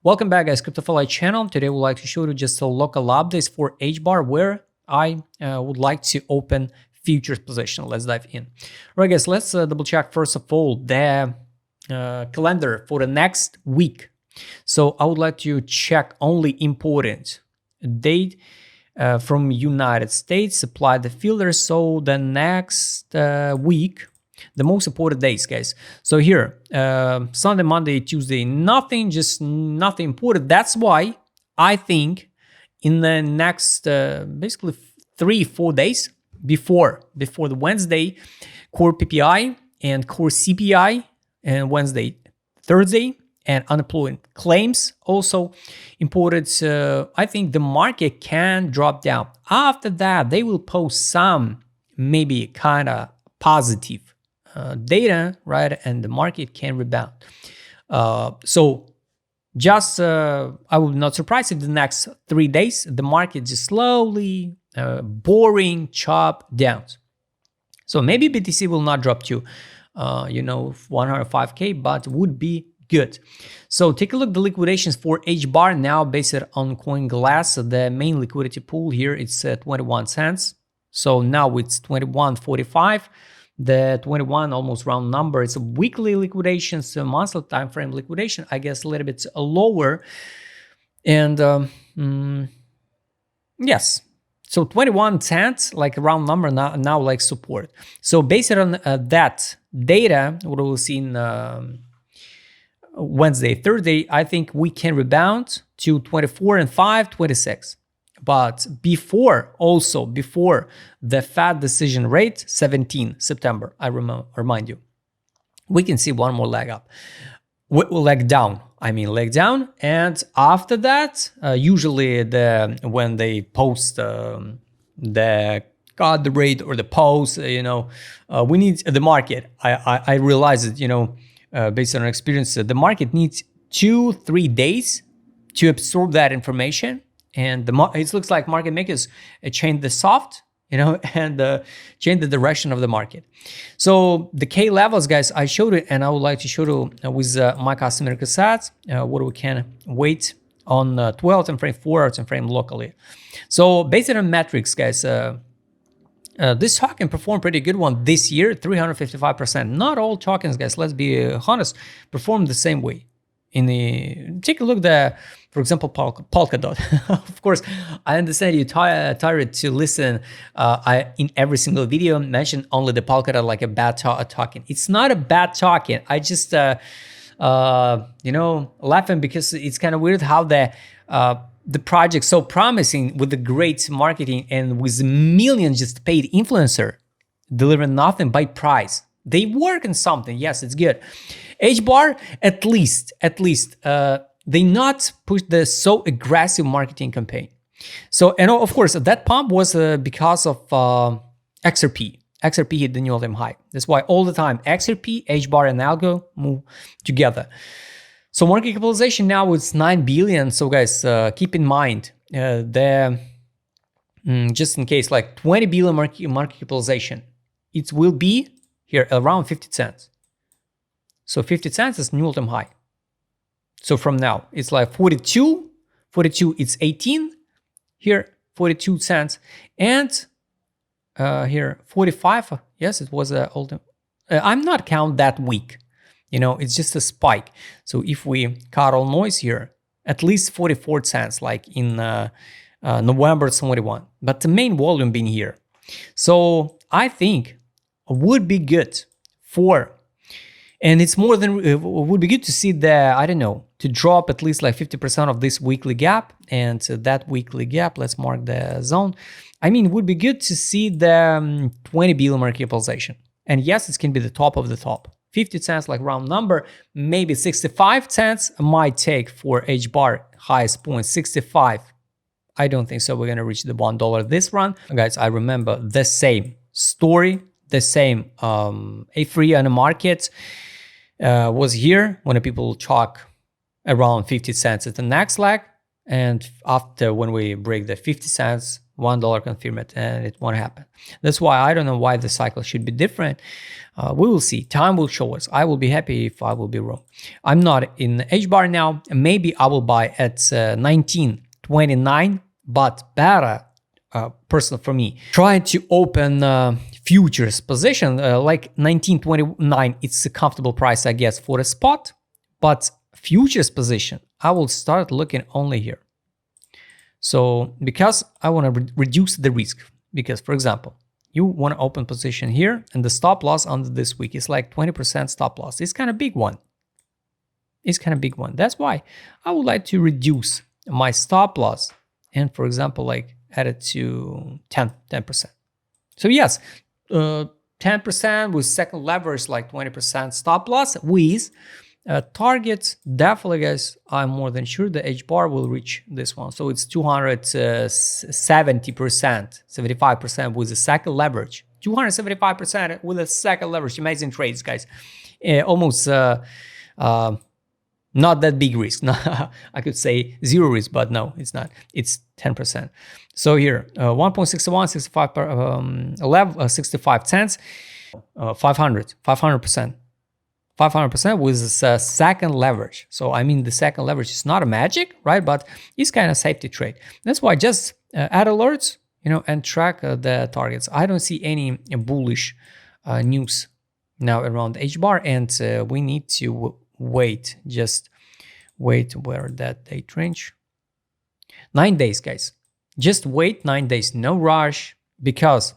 Welcome back, guys. CryptoFly channel. Today, we'd like to show you just a local updates for HBAR where I would like to open futures position. Let's dive in. All right, guys, let's double check first of all the calendar for the next week. So I would like to check only important date from United States, apply the filter. So the next week, the most important days, guys. So here, Sunday, Monday, Tuesday, just nothing important. That's why I think in the next basically 3-4 days before the Wednesday, core PPI and core CPI, and Wednesday, Thursday, and unemployment claims also imported. I think the market can drop down. After that, they will post some maybe kind of positive data, right? And the market can rebound. So just I would not surprise if the next 3 days the market just slowly boring chop down. So maybe BTC will not drop to 105k, but would be good. So take a look at the liquidations for HBAR now based on CoinGlass. The main liquidity pool here it's 21 cents. So now it's 21.45. The 21 almost round number. It's a weekly liquidation, so monthly time frame liquidation, I guess a little bit lower. And yes, so 21 cents like a round number now like support. So based on that data, what we'll see in Wednesday, Thursday, I think we can rebound to 24.5, 26. But before the Fed decision rate, 17 September, I remind you, we can see one more leg up, leg down. And after that, usually when they post the cut the rate or the post, we need the market. I realize it, based on our experience, the market needs 2-3 days to absorb that information. And it looks like market makers changed the soft, and change the direction of the market. So the K levels, guys, I showed it, and I would like to show you with my customer cassettes what we can wait on 12 time frame, 4 hour time frame locally. So based on metrics, guys, this token performed pretty good one this year, 355%. Not all tokens, guys, let's be honest, performed the same way. Take a look at for example, Polkadot. Of course, I understand you tired to listen. I in every single video mention only the Polkadot like a bad token. It's not a bad token. I just laughing because it's kind of weird how the project so promising with the great marketing and with millions just paid influencer delivering nothing by price. They work on something. Yes, it's good. HBAR, at least, they not push the so aggressive marketing campaign. So, and of course, that pump was because of XRP. XRP hit the new all-time high. That's why all the time XRP, HBAR, and Algo move together. So market capitalization now is 9 billion. So guys, keep in mind just in case, like 20 billion market capitalization, it will be here around 50 cents. So 50 cents is new all-time high. So from now, it's like 42, it's 18, here 42 cents, and here 45, yes, it was a all-time, I'm not count that week, it's just a spike. So if we cut all noise here, at least 44 cents, like in November 21, but the main volume being here. So I think would be good and it's more than, it would be good to see to drop at least like 50% of this weekly gap. And that weekly gap, let's mark the zone. It would be good to see the 20 billion market capitalization. And yes, it can be the top of the top. 50 cents, like round number, maybe 65 cents might take for HBAR, highest point, 65. I don't think so. We're going to reach the $1 this run. Guys, I remember the same story, the same A3 on the market was here when the people talk around 50 cents at the next leg. And after when we break the 50 cents, $1 confirm it, and it won't happen. That's why I don't know why the cycle should be different. We will see. Time will show us. I will be happy if I will be wrong. I'm not in HBAR now. Maybe I will buy at 19.29, but better, personal for me, try to open futures position like 19.29. It's a comfortable price, I guess, for a spot, but futures position, I will start looking only here. So because I want to reduce the risk, because for example, you want to open position here and the stop loss under this week is like 20% stop loss. It's kind of big one. It's kind of big one. That's why I would like to reduce my stop loss and, for example, like add it to 10%. So yes, 10% with second leverage, like 20% stop loss with targets. Definitely, guys, I'm more than sure the HBAR will reach this one. So it's 270%, 75% with the second leverage. 275% with a second leverage. Amazing trades, guys. Almost not that big risk. I could say zero risk, but no, it's not. It's 10%. So here, 1.61, 65 cents, 500%. 500% with a second leverage. So I mean, the second leverage is not a magic, right? But it's kind of safety trade. That's why just add alerts, and track the targets. I don't see any bullish news now around HBAR, and we need to wait. Just wait where that date range. 9 days, guys. Just wait 9 days. No rush, because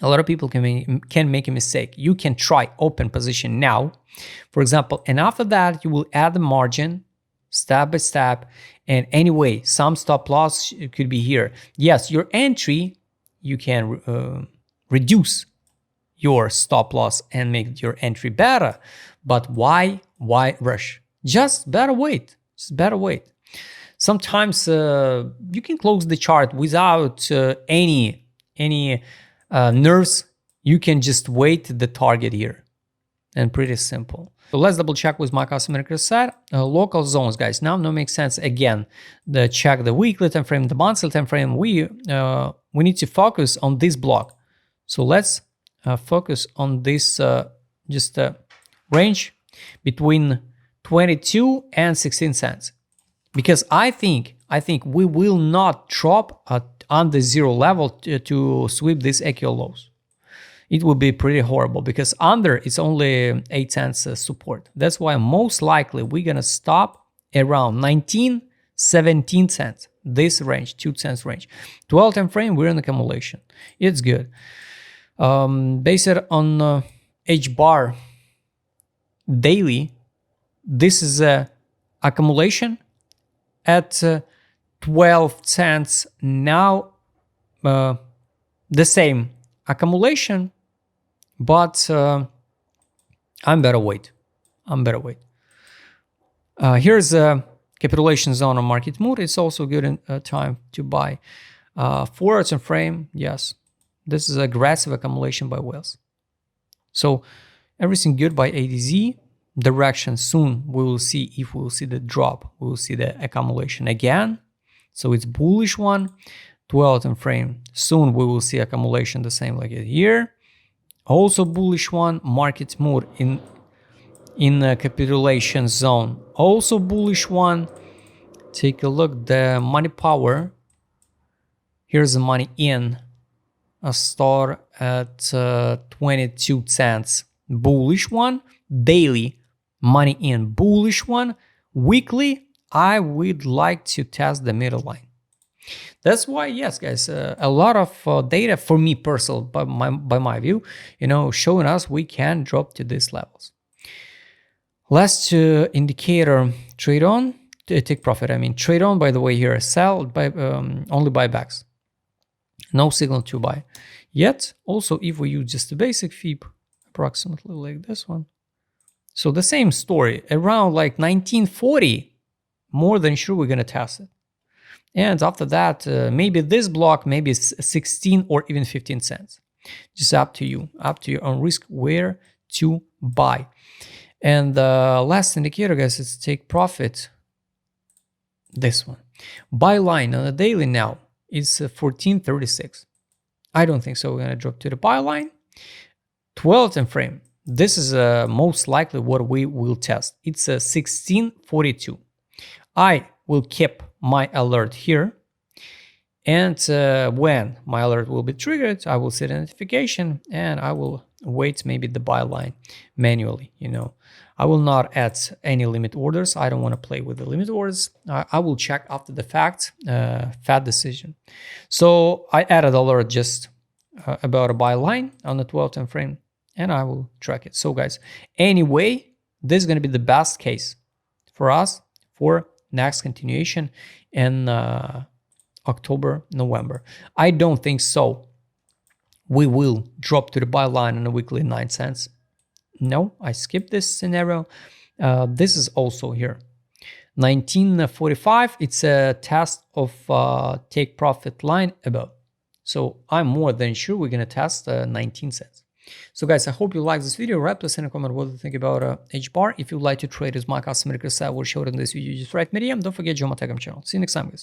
a lot of people can make a mistake. You can try open position now, for example, and after that you will add the margin step by step. And anyway, some stop loss could be here. Yes, your entry, you can reduce your stop loss and make your entry better. But why rush? Just better wait. Just better wait. Sometimes you can close the chart without any nerves. You can just wait the target here, and pretty simple. So let's double check with my customer request set. Local zones, guys. Now makes sense again. Check the weekly time frame, the monthly time frame. We need to focus on this block. So let's focus on this range between 22 and 16 cents, because I think we will not drop on the zero level to sweep these equal lows. It would be pretty horrible, because under it's only 8 cents support. That's why most likely we're gonna stop around 19, 17 cents. This range, 2 cents range. 12 time frame, we're in accumulation. It's good. Based on HBAR daily, this is a accumulation at 12 cents now. The same accumulation, but I'm better wait. Here's a capitulation zone on market mood. It's also good in time to buy. 4 time frame, yes. This is aggressive accumulation by whales. So everything good by ADZ. Direction soon we will see. If we will see the drop, we will see the accumulation again. So it's bullish one. 12 time frame, soon we will see accumulation the same like it here. Also bullish one. Market mood in a capitulation zone, also bullish one. Take a look, the money power. Here's the money in. A star at 22 cents, bullish one. Daily money in, bullish one. Weekly, I would like to test the middle line. That's why, yes, guys, a lot of data for me personal, by my view, showing us we can drop to these levels. Last indicator, trade on, take profit. I mean, trade on, by the way, here, sell by only buybacks. No signal to buy yet. Also, if we use just a basic FIB, approximately like this one. So the same story, around like 1940, more than sure we're gonna test it. And after that, maybe this block, maybe 16 or even 15 cents. Just up to you, up to your own risk where to buy. And the last indicator, guys, is take profit. This one. Buy line on a daily now. is 1436. I don't think so. We're gonna drop to the buy line. 12 time frame. This is most likely what we will test. It's a 1642. I will keep my alert here. And when my alert will be triggered, I will set a notification and I will wait maybe the buy line manually. I will not add any limit orders. I don't want to play with the limit orders. I will check after the fact, fat decision. So I added alert just about a buy line on the 12 time frame, and I will track it. So guys, anyway, this is going to be the best case for us for next continuation in October, November. I don't think so. We will drop to the buy line on a weekly 9 cents. No, I skipped this scenario. This is also here. 1945, it's a test of take profit line above. So I'm more than sure we're going to test 19 cents. So guys, I hope you liked this video. Write to us in a comment what you think about HBAR. If you'd like to trade as my customer request, I will show it in this video. Just write me DM. Don't forget, join my Telegram channel. See you next time, guys.